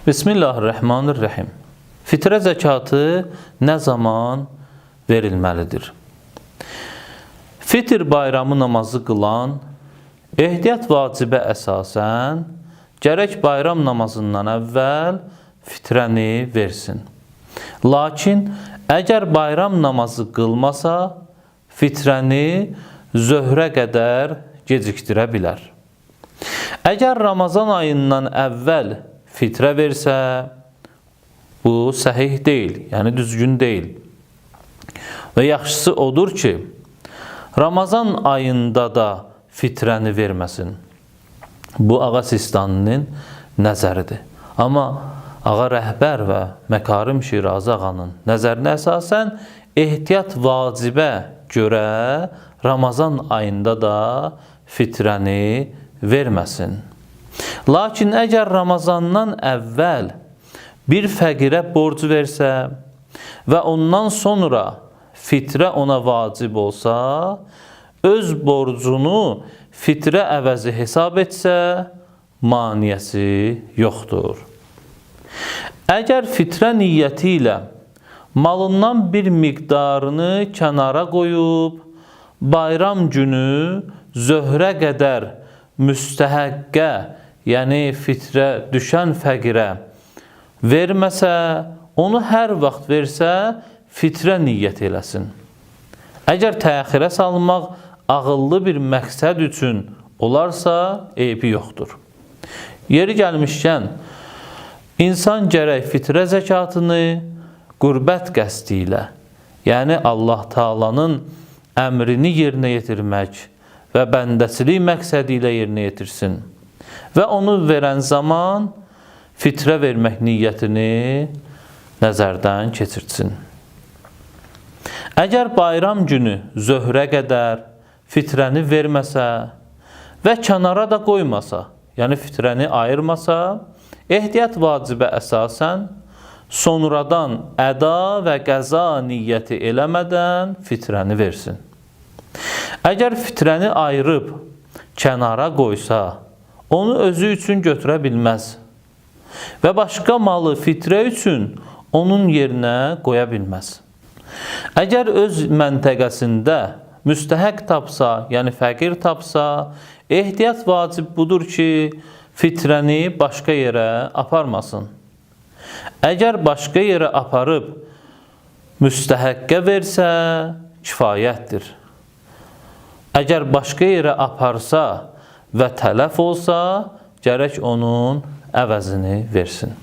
Bismillahirrahmanirrahim. Fitrə zəkatı nə zaman verilməlidir? Fitr bayramı namazı qılan ehtiyat vacibə əsasən gərək bayram namazından əvvəl fitrəni versin. Lakin əgər bayram namazı qılmasa, fitrəni zöhrə qədər gecikdirə bilər. Əgər Ramazan ayından əvvəl fitrə versə, bu səhih deyil, yəni düzgün deyil. Və yaxşısı odur ki, Ramazan ayında da fitrəni verməsin. Bu Ağa Sistaninin nəzəridir. Amma Ağa Rəhbər və Məkarim Şirazi Ağanın nəzərinə əsasən ehtiyat vacibə görə Ramazan ayında da fitrəni verməsin. Lakin əgər Ramazandan əvvəl bir fəqirə borc versə və ondan sonra fitrə ona vacib olsa, öz borcunu fitrə əvəzi hesab etsə, maniyəsi yoxdur. Əgər fitrə niyyəti ilə malından bir miqdarını kənara qoyub, bayram günü zöhrə qədər müstəhəqqə, yəni fitrə düşən fəqirə verməsə, onu hər vaxt versə, fitrə niyyət eləsin. Əgər təxirə salmaq ağıllı bir məqsəd üçün olarsa, eybi yoxdur. Yeri gəlmişkən, insan gərək fitrə zəkatını qürbət qəsdi ilə, yəni Allah Taalanın əmrini yerinə yetirmək və bəndəçilik məqsədi ilə yerinə yetirsin. Və onu verən zaman fitrə vermək niyyətini nəzərdən keçirtsin. Əgər bayram günü zöhrə qədər fitrəni verməsə və kənara da qoymasa, yəni fitrəni ayırmasa, ehtiyat vacibə əsasən sonradan əda və qəza niyyəti eləmədən fitrəni versin. Əgər fitrəni ayırıb kənara qoysa, onu özü üçün götürə bilməz və başqa malı fitrə üçün onun yerinə qoya bilməz. Əgər öz məntəqəsində müstəhəq tapsa, yəni fəqir tapsa, ehtiyat vacib budur ki, fitrəni başqa yerə aparmasın. Əgər başqa yerə aparıb müstəhəqqə versə, kifayətdir. Əgər başqa yerə aparsa və tələf olsa, gərək onun əvəzini versin.